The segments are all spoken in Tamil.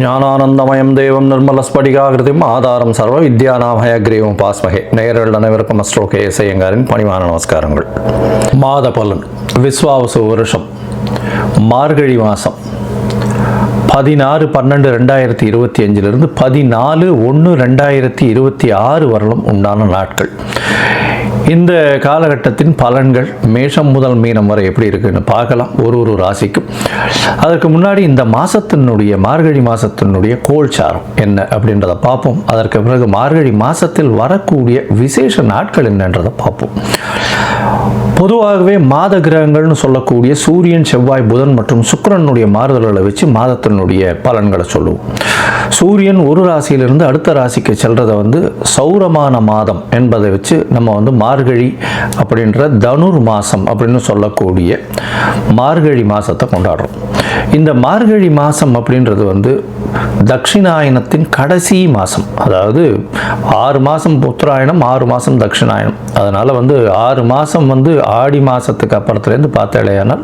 ஞானானந்தமயம் தேவம் நிர்மலஸ்படிகாகிருதிம் ஆதாரம் சர்வ வித்யாநாமயக்ரீவம் பாஸ்மகே. நேயர்கள் அனைவருக்கும் அஸ்ட்ரோ கே.எஸ். ஐயங்காரின் பணிவான நமஸ்காரங்கள். மாத பலன். விஸ்வாவசு வருஷம் மார்கழி மாதம் 16/12/2025 14/1/2026 வரலும் உண்டான நாட்கள். இந்த காலகட்டத்தின் பலன்கள் மேஷம் முதல் மீனம் வரை எப்படி இருக்குன்னு பார்க்கலாம், ஒரு ராசிக்கும். அதற்கு முன்னாடி இந்த மாதத்தினுடைய மார்கழி மாதத்தினுடைய கோல்சாரம் என்ன அப்படின்றத பார்ப்போம். அதற்கு பிறகு மார்கழி மாதத்தில் வரக்கூடிய விசேஷ நாட்கள் என்னன்றதை பார்ப்போம். பொதுவாகவே மாத கிரகங்கள்னு சொல்லக்கூடிய சூரியன், செவ்வாய், புதன் மற்றும் சுக்கிரனுடைய மாறுதல்களை வச்சு மாதத்தினுடைய பலன்களை சொல்லுவோம். சூரியன் ஒரு ராசியிலிருந்து அடுத்த ராசிக்கு செல்றதை சௌரமான மாதம் என்பதை வச்சு நம்ம மார்கழி அப்படின்ற தனுர் மாதம் அப்படின்னு சொல்லக்கூடிய மார்கழி மாதத்தை கொண்டாடுறோம். இந்த மார்கழி மாதம் அப்படின்றது தட்சிணாயனத்தின் கடைசி மாதம். அதாவது 6 மாதம் உத்தராயணம், 6 மாதம் தட்சிணாயனம். அதனால் 6 மாதம் ஆடி மாதத்துக்கு அப்புறத்துலேருந்து பார்த்தாலேயானால்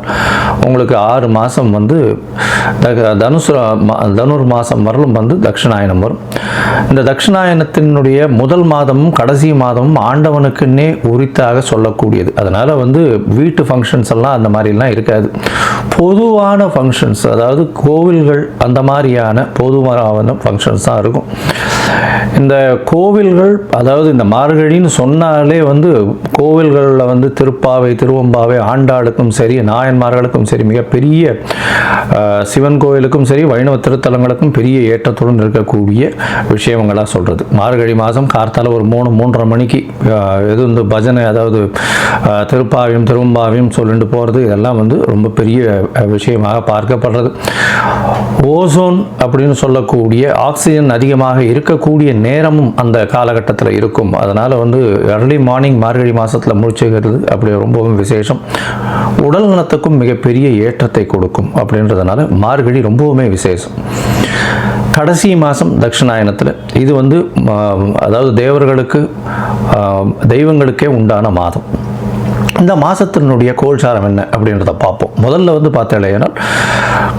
உங்களுக்கு 6 மாதம் தனுர் மாதம் வரலும் தட்சிணாயனம் வரும். இந்த தட்சிணாயனத்தினுடைய முதல் மாதமும் கடைசி மாதமும் ஆண்டவனுக்குன்னே உரித்தாக சொல்லக்கூடியது. அதனால் வீட்டு ஃபங்க்ஷன்ஸ் எல்லாம் அந்த மாதிரிலாம் இருக்காது. பொதுவான ஃபங்க்ஷன்ஸ், அதாவது கோவில்கள் அந்த மாதிரியான பொதுவான ஃபங்க்ஷன்ஸ் தான் இருக்கும். இந்த கோவில்கள், அதாவது இந்த மார்கழின்னு சொன்னாலே கோவில்களில் திருப்பாவை, திருவம்பாவை, ஆண்டாளுக்கும் சரி, நாயன்மார்களுக்கும் சரி, மிகப்பெரிய சிவன் கோவிலுக்கும் சரி, வைணவ திருத்தலங்களுக்கும் பெரிய ஏற்றத்துடன் இருக்கக்கூடிய விஷயங்களாக சொல்கிறது. மார்கழி மாதம் கார்த்தால ஒரு 3-3:30 மணிக்கு பஜனை, அதாவது திருப்பாவையும் திருவம்பாவையும் சொல்லிட்டு போகிறது, இதெல்லாம் ரொம்ப பெரிய விஷயமாக பார்க்கப்படுறது. ஓசோன் அப்படின்னு சொல்லக்கூடிய ஆக்சிஜன் அதிகமாக இருக்கக்கூடிய நேரமும் அந்த காலகட்டத்தில் இருக்கும். அதனால் early மார்னிங் மார்கழி மாதத்தில் முடிச்சுக்கிறது அப்படி ரொம்பவும் விசேஷம். உடல் நலத்துக்கும் மிகப்பெரிய ஏற்றத்தை கொடுக்கும். அப்படின்றதுனால மார்கழி ரொம்பவுமே விசேஷம். கடைசி மாதம் தட்சிணாயனத்தில் இது அதாவது தேவர்களுக்கு, தெய்வங்களுக்கே உண்டான மாதம். இந்த மாதத்தினுடைய கோல்சாரம் என்ன அப்படின்றத பார்ப்போம். முதல்ல பார்த்தாலேனால்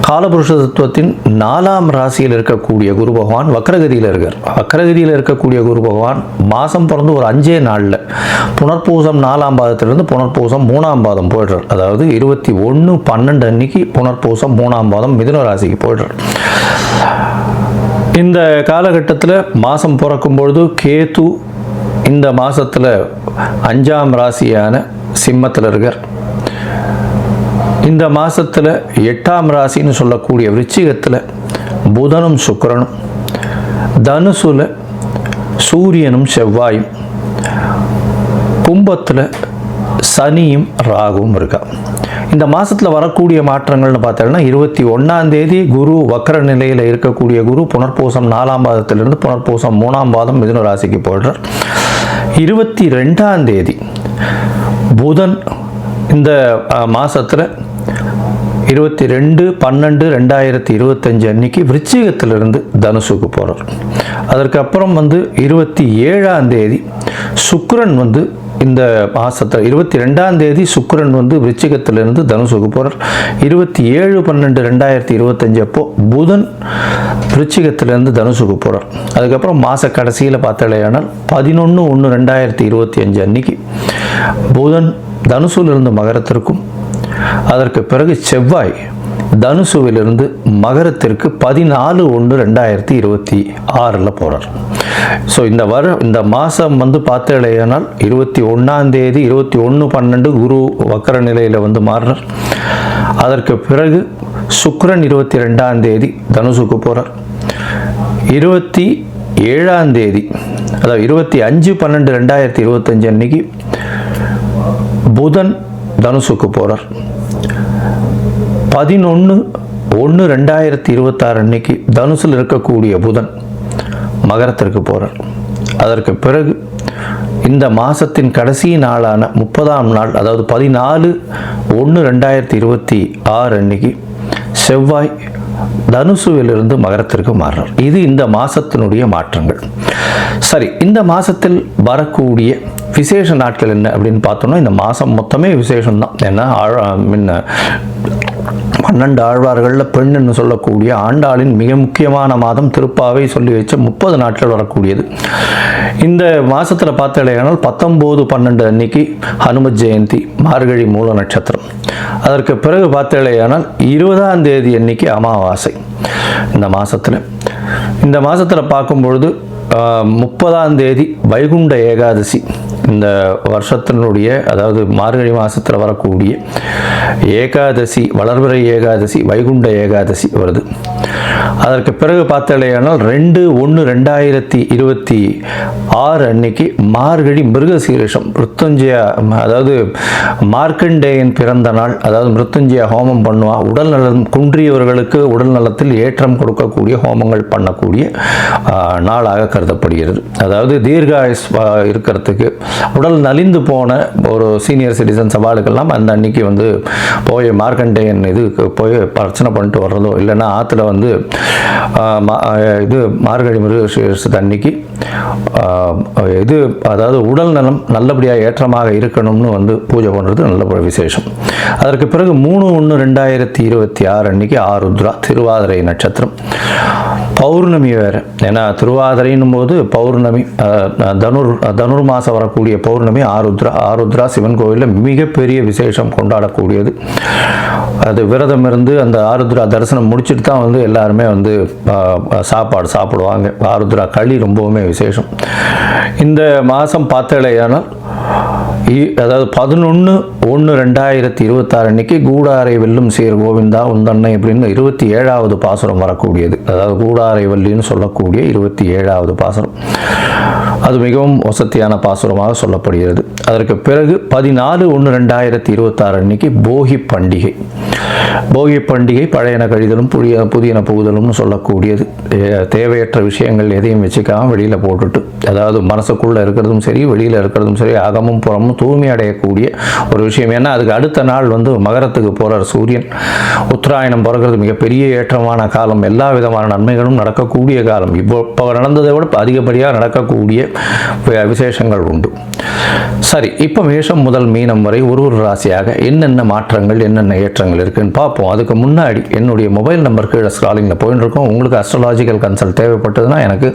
காலபுருஷ தத்துவத்தின் 4ஆம் ராசியில் இருக்கக்கூடிய குரு பகவான் வக்ரகதியில் இருக்கார். வக்ரகதியில் இருக்கக்கூடிய குரு பகவான் மாதம் பிறந்து ஒரு 5 நாளில் புனர்பூசம் 4ஆம் பாதத்திலிருந்து புனர்பூசம் 3ஆம் பாதம் போய்டுறார். அதாவது 21/12 அன்னைக்கு புனர்பூசம் 3ஆம் பாதம் மிதுன ராசிக்கு போய்டுறார். இந்த காலகட்டத்தில் மாதம் பிறக்கும் பொழுது கேது இந்த மாதத்தில் 5ஆம் ராசியான சிம்மத்தில் இருக்கார். இந்த மாதத்தில் 8ஆம் ராசின்னு சொல்லக்கூடிய விருச்சிகத்தில் புதனும் சுக்கிரனும், தனுசுல சூரியனும் செவ்வாயும், கும்பத்தில் சனியும் ராகுவும் இருக்கா. இந்த மாதத்தில் வரக்கூடிய மாற்றங்கள்னு பார்த்தோம்னா 21ஆம் தேதி குரு வக்ர நிலையில் இருக்கக்கூடிய குரு புனர்பூசம் 4ஆம் பாதத்திலிருந்து புனர்பூசம் 3ஆம் பாதம் மிதுன ராசிக்கு போடுறார். 22ஆம் தேதி புதன் இந்த மாதத்தில் 22/12/2025 அன்னைக்கு விருச்சிகத்திலிருந்து தனுசுக்கு போகிறார். அதற்கப்புறம் 27ஆம் தேதி சுக்கிரன் இந்த மாதத்தில் 22ஆம் தேதி சுக்கிரன் விருச்சிகத்திலிருந்து தனுசுக்கு போகிறார். 27/12/2025 அப்போ புதன் விருச்சிகத்திலிருந்து தனுசுக்கு போகிறார். அதுக்கப்புறம் மாத கடைசியில் பார்த்தாலேயானால் 11/1/2025 அன்னைக்கு புதன் தனுசுவிலிருந்து மகரத்திற்கும், அதற்கு பிறகு செவ்வாய் தனுசுவிலிருந்து மகரத்திற்கு 14/1/2026 போகிறார். ஸோ இந்த மாதம் பார்த்தாலேயானால் 21ஆம் தேதி 21/12 குரு வக்கர நிலையில் மாறுறார். அதற்கு பிறகு சுக்கிரன் 22ஆம் தேதி தனுசுக்கு போகிறார். 27ஆம் தேதி, அதாவது 25/12/2025 அன்னைக்கு புதன் தனுசுக்கு போகிறார். 11/1/2026 அன்னைக்கு தனுசில் இருக்கக்கூடிய புதன் மகரத்திற்கு போகிறார். அதற்கு பிறகு இந்த மாதத்தின் கடைசி நாளான 30ஆம் நாள், அதாவது 14/1/2026 அன்னைக்கு செவ்வாய் தனுசுவிலிருந்து மகரத்திற்கு மாறுறார். இது இந்த மாதத்தினுடைய மாற்றங்கள். சரி, இந்த மாதத்தில் வரக்கூடிய விசேஷ நாட்கள் என்ன அப்படின்னு பார்த்தோம்னா, இந்த மாதம் மொத்தமே விசேஷம்தான். ஏன்னா 12 ஆழ்வார்களில் பெண்ணுன்னு சொல்லக்கூடிய ஆண்டாளின் மிக முக்கியமான மாதம் திருப்பாவை சொல்லி வச்ச 30 நாட்கள் வரக்கூடியது. இந்த மாதத்தில் பார்த்தீங்கன்னா 19/12 அன்னைக்கு ஹனுமத் ஜெயந்தி, மார்கழி மூல நட்சத்திரம். அதற்கு பிறகு பார்த்தீங்கன்னா 20ஆம் தேதி அன்னைக்கு அமாவாசை. இந்த மாதத்தில் பார்க்கும்பொழுது 30ஆம் தேதி வைகுண்ட ஏகாதசி. இந்த வருஷத்தினுடைய அதாவது மார்கழி மாதத்தில் வரக்கூடிய ஏகாதசி, வளர்பிறை ஏகாதசி, வைகுண்ட ஏகாதசி வருது. அதற்கு பிறகு பார்த்தலையானால் 2/1/2026 அன்னைக்கு மார்கழி மிருகசீரிஷம், மிருத்யுஞ்சய, அதாவது மார்க்கண்டேயன் பிறந்த நாள். அதாவது மிருத்யுஞ்சய ஹோமம் பண்ணுவா. உடல் நலம் குன்றியவர்களுக்கு உடல் நலத்தில் ஏற்றம் கொடுக்கக்கூடிய ஹோமங்கள் பண்ணக்கூடிய நாளாக கருதப்படுகிறது. அதாவது தீர்காயுஸ் இருக்கிறதுக்கு, உடல் நலிந்து போன ஒரு சீனியர் சிட்டிசன்ஸ் அவளுக்கெல்லாம் அந்த அன்னைக்கு வந்து போய் மார்க்கண்டேயன் போய் பிரச்சனை பண்ணிட்டு வர்றதோ, இல்லைன்னா ஆற்றுல வந்து இது மார்கழி மிருகசீரிஷத்து அன்னைக்கு அதாவது உடல் நலம் நல்லபடியாக ஏற்றமாக இருக்கணும்னு வந்து பூஜை பண்ணுறது நல்ல விசேஷம். அதற்கு பிறகு 3/1/2026 அன்னைக்கு ஆருத்ரா, திருவாதிரை நட்சத்திரம், பௌர்ணமி வேறு. ஏன்னா திருவாதிரைன்னும் போது பௌர்ணமி, தனுர் மாதம் வரக்கூடிய பௌர்ணமி ஆருத்ரா சிவன் கோவிலில் மிகப்பெரிய விசேஷம் கொண்டாடக்கூடியது. அது விரதம் இருந்து அந்த ஆருத்ரா தரிசனம் முடிச்சுட்டு தான் வந்து எல்லாருமே வந்து சாப்பாடு சாப்பிடுவாங்க. ஆருத்ரா களி ரொம்பவுமே விசேஷம். இந்த மாதம் பார்த்தலையானால் அதாவது 11/1/2026 அன்னைக்கு கூடாரை வெல்லும் சேர் கோவிந்தா உந்தன்னை அப்படின்னு 27வது பாசுரம் வரக்கூடியது. அதாவது கூடாரை வல்லின்னு சொல்லக்கூடிய 27வது பாசுரம். அது மிகவும் வசதியான பாசுரமாக சொல்லப்படுகிறது. அதற்கு பிறகு 14/1/2026 அன்னைக்கு போகி பண்டிகை. போகி பண்டிகை பழையன கழிதலும் புதியன புகுதலும்னு சொல்லக்கூடியது. தேவையற்ற விஷயங்கள் எதையும் வச்சுக்காமல் வெளியில் போட்டுட்டு, அதாவது மனசுக்குள்ளே இருக்கிறதும் சரி வெளியில் இருக்கிறதும் சரி அகமும் புறமும் தூய்மை அடையக்கூடிய ஒரு விஷயம். ஏன்னா அதுக்கு அடுத்த நாள் வந்து மகரத்துக்கு போகிறார் சூரியன். உத்தராயணம் பிறகுறது மிகப்பெரிய ஏற்றமான காலம். எல்லா விதமான நன்மைகளும் நடக்கக்கூடிய காலம். இப்போ நடந்ததை விட அதிகப்படியாக நடக்கக்கூடிய விசேஷங்கள் உண்டு. சரி, இப்போ மேஷம் முதல் மீனம் வரை ஒரு ராசியாக என்னென்ன மாற்றங்கள் என்னென்ன ஏற்றங்கள் இருக்குன்னு பார்ப்போம். அதுக்கு முன்னாடி என்னுடைய மொபைல் நம்பர் கீழே ஸ்க்ராலிங்கில் போயின்னு இருக்கோம். உங்களுக்கு அஸ்ட்ராலாஜிக்கல் கன்சல்ட் தேவைப்பட்டதுன்னா எனக்கு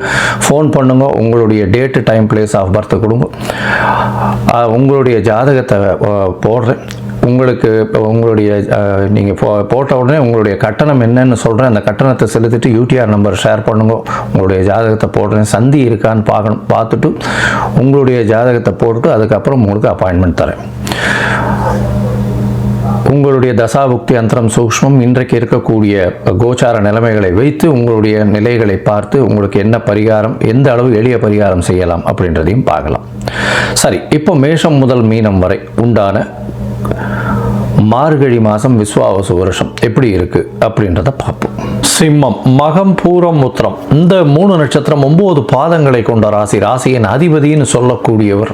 ஃபோன் பண்ணுங்க. உங்களுடைய date, time, place of birth கொடுங்க. உங்களுடைய ஜாதகத்தை போடுறேன். உங்களுக்கு உங்களுடைய நீங்கள் போட்ட உடனே உங்களுடைய கட்டணம் என்னன்னு சொல்கிறேன். அந்த கட்டணத்தை செலுத்திட்டு யூடிஆர் நம்பர் ஷேர் பண்ணுங்க. உங்களுடைய ஜாதகத்தை போடுறேன். சந்தி இருக்கான்னு பார்க்கணும். பார்த்துட்டு உங்களுடைய ஜாதகத்தை போட்டுட்டு அதுக்கப்புறம் உங்களுக்கு அப்பாயின்மெண்ட் தரேன். உங்களுடைய தசாபுக்தி அந்தரம் சூக்ஷ்மம் இன்றைக்கு இருக்கக்கூடிய கோச்சார நிலைமைகளை வைத்து உங்களுடைய நிலைகளை பார்த்து உங்களுக்கு என்ன பரிகாரம், எந்த அளவு எளிய பரிகாரம் செய்யலாம் அப்படின்றதையும் பார்க்கலாம். சரி, இப்போ மேஷம் முதல் மீனம் வரை உண்டான மார்கழி மாதம் விஸ்வாவசு வருஷம் எப்படி இருக்கு அப்படின்றத பார்ப்போம். சிம்மம், மகம், பூரம், உத்திரம் இந்த 3 நட்சத்திரம் 9 பாதங்களை கொண்ட ராசி. ராசியின் அதிபதினு சொல்லக்கூடியவர்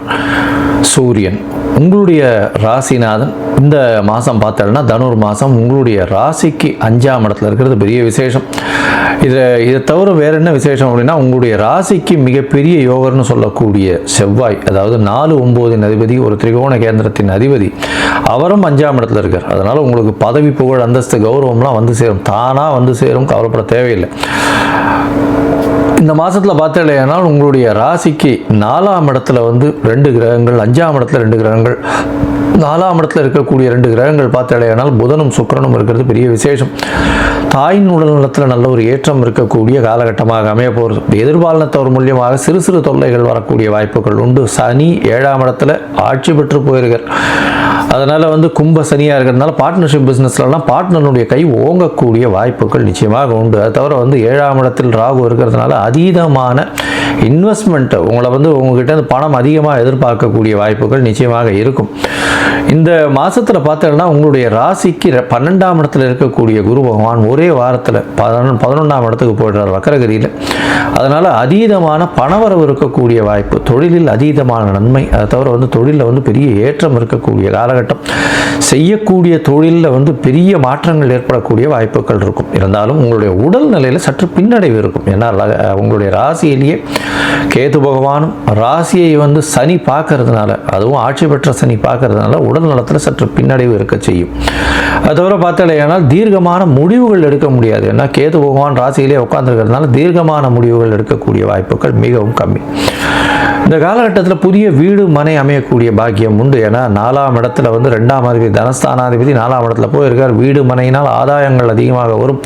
சூரியன். உங்களுடைய ராசிநாதன் இந்த மாதம் பார்த்தோம்னா தனுர் மாதம் உங்களுடைய ராசிக்கு 5ஆம் இடத்துல இருக்கிறது பெரிய விசேஷம். இதை தவிர வேற என்ன விசேஷம் அப்படின்னா, உங்களுடைய ராசிக்கு மிகப்பெரிய யோகர்னு சொல்லக்கூடிய செவ்வாய், அதாவது 4/9 அதிபதி, ஒரு திரிகோண கேந்திரத்தின் அதிபதி, அவரும் 5ஆம் இடத்துல இருக்கார். அதனால உங்களுக்கு பதவி, புகழ், அந்தஸ்து, கௌரவம்லாம் வந்து சேரும். தானாக வந்து சேரும், கவலைப்பட தேவையில்லை. இந்த மாதத்தில் பார்த்தீங்கன்னா உங்களுடைய ராசிக்கு 4ஆம் இடத்துல வந்து 2 கிரகங்கள், 5ஆம் இடத்துல 2 கிரகங்கள், 4ஆம் இடத்துல இருக்கக்கூடிய 2 கிரகங்கள் பார்த்தீங்கன்னா புதனும் சுக்கிரனும் இருக்கிறது பெரிய விசேஷம். தாயின் உடல் நலத்தில் நல்ல ஒரு ஏற்றம் இருக்கக்கூடிய காலகட்டமாக அமைய போகிறது. எதிர்பாலினத்தவர் மூலியமாக சிறு சிறு தொல்லைகள் வரக்கூடிய வாய்ப்புகள் உண்டு. சனி 7ஆம் இடத்துல ஆட்சி பெற்று போயிருக்கார். அதனால் வந்து கும்ப சனியாக இருக்கிறதுனால பார்ட்னர்ஷிப் பிஸ்னஸ்லாம் பார்ட்னருடைய கை ஓங்கக்கூடிய வாய்ப்புகள் நிச்சயமாக உண்டு. அது தவிர வந்து 7ஆம் இடத்தில் ராகு இருக்கிறதுனால அதீதமான இன்வெஸ்ட்மெண்ட், உங்களை வந்து உங்ககிட்ட பணம் அதிகமாக எதிர்பார்க்கக்கூடிய வாய்ப்புகள் நிச்சயமாக இருக்கும். இந்த மாதத்தில் பார்த்தீங்கன்னா உங்களுடைய ராசிக்கு 12ஆம் இடத்துல இருக்கக்கூடிய குரு பகவான் ஒரே வாரத்தில் 11ஆம் இடத்துக்கு போயிடுறார் வக்கரகதியில். அதனால் அதீதமான பணவரவு இருக்கக்கூடிய வாய்ப்பு, தொழிலில் அதீதமான நன்மை. அதை தவிர வந்து தொழிலில் வந்து பெரிய ஏற்றம் இருக்கக்கூடிய காலகட்டம். செய்யக்கூடிய தொழிலில் வந்து பெரிய மாற்றங்கள் ஏற்படக்கூடிய வாய்ப்புகள் இருக்கும். இருந்தாலும் உங்களுடைய உடல் நிலையில் சற்று பின்னடைவு இருக்கும். ஏன்னா உங்களுடைய ராசியிலேயே கேது பகவானும் ராசியை வந்து சனி பார்க்கறதுனால, அதுவும் ஆட்சி பெற்ற சனி பார்க்கறதுனால இருக்கிறதுனால உடல் நலத்தில் சற்று பின்னடைவு இருக்க செய்யும். அது தவிர பார்த்தாலேயானால் தீர்க்கமான முடிவுகள் எடுக்க முடியாது. ஏன்னா கேது பகவான் ராசியிலே உட்கார்ந்துருக்கிறதுனால தீர்க்கமான முடிவுகள் எடுக்கக்கூடிய வாய்ப்புகள் மிகவும் கம்மி. இந்த காலகட்டத்தில் புதிய வீடு மனை அமையக்கூடிய பாக்கியம் உண்டு. ஏன்னா 4ஆம் இடத்துல வந்து 2ஆம் அதிபதி தனஸ்தானாதிபதி 4ஆம் இடத்துல போயிருக்கார். வீடு மனையினால் ஆதாயங்கள் அதிகமாக வரும்.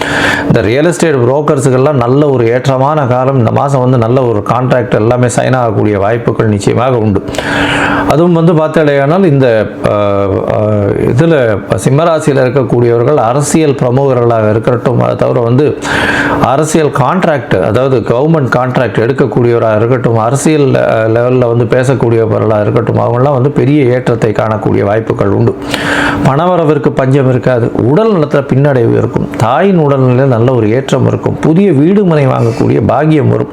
இந்த ரியல் எஸ்டேட் புரோக்கர்ஸுக்கெல்லாம் நல்ல ஒரு ஏற்றமான காலம். இந்த மாதம் வந்து நல்ல ஒரு கான்ட்ராக்ட் எல்லாமே சைன் ஆகக்கூடிய வாய்ப்புகள் நிச்சயமாக உண்டு. அதுவும் வந்து பார்த்தாலேயானால் இந்த இதில் சிம்மராசியில் இருக்கக்கூடியவர்கள் அரசியல் பிரமுகர்களாக இருக்கட்டும், அதை தவிர வந்து அரசியல் கான்ட்ராக்ட், அதாவது கவர்மெண்ட் கான்ட்ராக்ட் எடுக்கக்கூடியவராக இருக்கட்டும், அரசியல் லெவலில் வந்து பேசக்கூடியவர்களாக இருக்கட்டும், அவங்களாம் வந்து பெரிய ஏற்றத்தை காணக்கூடிய வாய்ப்புகள் உண்டு. பணவரவிற்கு பஞ்சம் இருக்காது. உடல் நலத்தில் பின்னடைவு இருக்கும். தாயின் உடல்நிலையில் நல்ல ஒரு ஏற்றம் இருக்கும். புதிய வீடு மனை வாங்கக்கூடிய பாக்கியம் வரும்.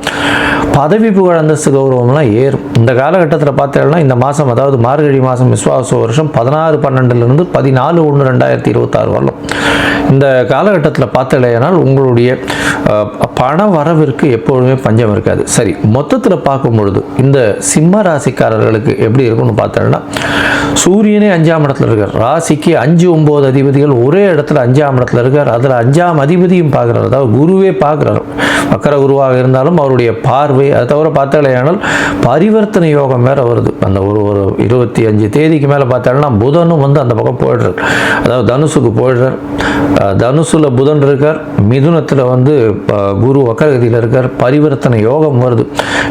பதவி புகழ் அந்தஸ்து கௌரவம்லாம் ஏறும். இந்த காலகட்டத்தில் பார்த்தீங்கன்னா இந்த மாதம், அதாவது மார்கழி மாதம் விஸ்வாச வருஷம் 16/12 14/1/2026 வரலாம். இந்த காலகட்டத்தில் பார்த்தலையானால் உங்களுடைய பண வரவிற்கு எப்பொழுதுமே பஞ்சம் இருக்காது. சரி, மொத்தத்தில் பார்க்கும் பொழுது இந்த சிம்ம ராசிக்காரர்களுக்கு எப்படி இருக்குன்னு பார்த்தோம்னா, சூரியனே 5ஆம் இடத்துல இருக்கார். ராசிக்கு 5, 9 அதிபதிகள் ஒரே இடத்துல 5ஆம் இடத்துல இருக்கார். அதில் 5ஆம் அதிபதியும் பார்க்குறாரு, அதாவது குருவே பார்க்குறாரு. வக்கர குருவாக இருந்தாலும் அவருடைய பார்வை. அதை தவிர பார்த்தாலேயானால் பரிவர்த்தனை யோகம் வேற வருது. அந்த ஒரு 25 தேதிக்கு மேலே பார்த்தாலும் புதனும் வந்து அந்த பக்கம் போயிடுறார், அதாவது தனுசுக்கு போயிடுறார். தனுசுல புதன் இருக்கார், மிதுனத்தில் வந்து குரு வக்கரகதியில் இருக்கார். பரிவர்த்தனை யோகம் வருது.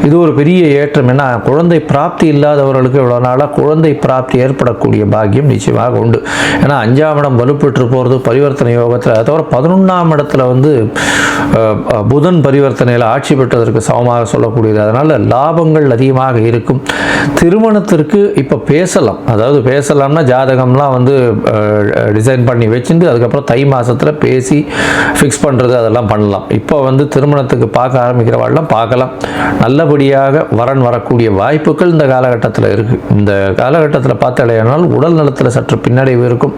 இது ஒரு பெரிய ஏற்றம். ஏன்னா குழந்தை பிராப்தி இல்லாதவர்களுக்கு இவ்வளோ நாளாக குழந்தை பிராப்தி ஏற்படக்கூடிய பாக்கியம் நிச்சயமாக உண்டு. ஏன்னா 5ஆம் இடம் வலுப்பெற்று போகிறது பரிவர்த்தனை யோகத்தில். அதை தவிர 11ஆம் இடத்துல வந்து புதன் பரிவர்த்தனையில் ஆட்சி பெற்றதற்கு சமமாக சொல்லக்கூடியது. அதனால் லாபங்கள் அதிகமாக இருக்கும். திருமணத்திற்கு இப்போ பேசலாம், அதாவது பேசலாம்னா ஜாதகம்லாம் வந்து டிசைன் பண்ணி வச்சுட்டு அதுக்கப்புறம் தை மாதத்தில் பேசி ஃபிக்ஸ் பண்ணுறது அதெல்லாம் பண்ணலாம். இப்போ வந்து திருமணத்துக்கு பார்க்க ஆரம்பிக்கிறவாள்லாம் பார்க்கலாம். நல்லபடியாக வரன் வரக்கூடிய வாய்ப்புகள் இந்த காலகட்டத்தில் இருக்குது. இந்த காலகட்டத்தில் பார்த்தாலேயானால் உடல் நலத்தில் சற்று பின்னடைவு இருக்கும்.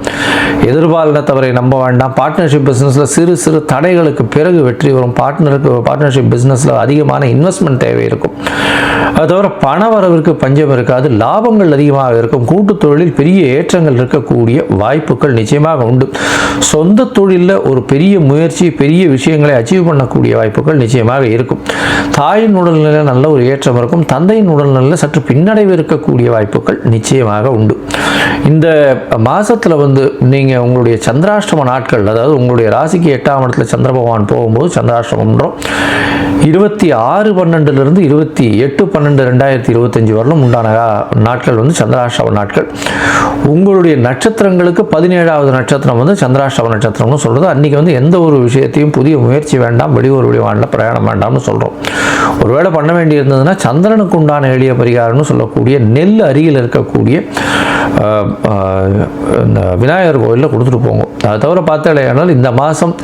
எதிர்பாலினத்தவரை நம்ப வேண்டாம். பார்ட்னர்ஷிப் பிஸ்னஸில் சிறு சிறு தடைகளுக்கு பிறகு வெற்றி வரும். பார்ட்னர்ஷிப் பிஸ்னஸில் அதிகமான இன்வெஸ்ட்மெண்ட் தேவை இருக்கும். அது தவிர பண வரவிற்கு பஞ்சம் இருக்காது. லாபங்கள் அதிகமாக இருக்கும். கூட்டு தொழிலில் பெரிய ஏற்றங்கள் இருக்கக்கூடிய வாய்ப்புகள் நிச்சயமாக உண்டு. சொந்த தொழிலில் ஒரு பெரிய முயற்சி, பெரிய விஷயங்களை அச்சீவ் பண்ணக்கூடிய வாய்ப்புகள் நிச்சயமாக இருக்கும். தாயின் உடல்நிலையில் நல்ல ஒரு ஏற்றம் இருக்கும். தந்தையின் உடல்நிலையில் சற்று பின்னடைவு இருக்கக்கூடிய வாய்ப்புகள் நிச்சயமாக உண்டு. இந்த மாதத்தில் வந்து நீங்கள் உங்களுடைய சந்திராஷ்டம நாட்கள், அதாவது உங்களுடைய ராசிக்கு 8ஆம் இடத்துல சந்திர பகவான் போகும்போது சந்திராஷ்டமன்றோம் 26/12 28/12/2025 வரலும் உண்டான நாட்கள் வந்து சந்திராஷ்டம நாட்கள். உங்களுடைய நட்சத்திரங்களுக்கு 17வது நட்சத்திரம் வந்து சந்திராஷ்டம நட்சத்திரம்னு சொல்கிறது. அன்றைக்கி வந்து எந்த ஒரு விஷயத்தையும் புதிய முயற்சி வேண்டாம், வெளியூர் வெளிவானில் பிரயாணம் வேண்டாம்னு சொல்கிறோம். ஒருவேளை பண்ண வேண்டி இருந்ததுன்னா சந்திரனுக்கு உண்டான எளிய பரிகாரம்னு சொல்லக்கூடிய நெல் அருகில் இருக்கக்கூடிய இந்த விநாயகர் கோயிலில் கொடுத்துட்டு போங்க. அதை தவிர பார்த்தாலேயானால் இந்த மாதம்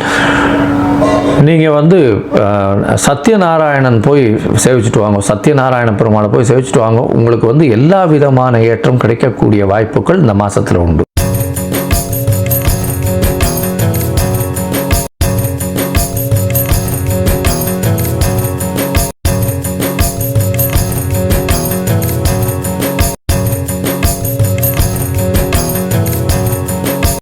நீங்கள் வந்து சத்யநாராயணன் போய் சேவிச்சுட்டு வாங்க. சத்யநாராயண பெருமாளை போய் சேவிச்சுட்டு வாங்க. உங்களுக்கு வந்து எல்லா விதமான ஏற்றம் கிடைக்கக்கூடிய வாய்ப்புகள் இந்த மாதத்தில் உண்டு.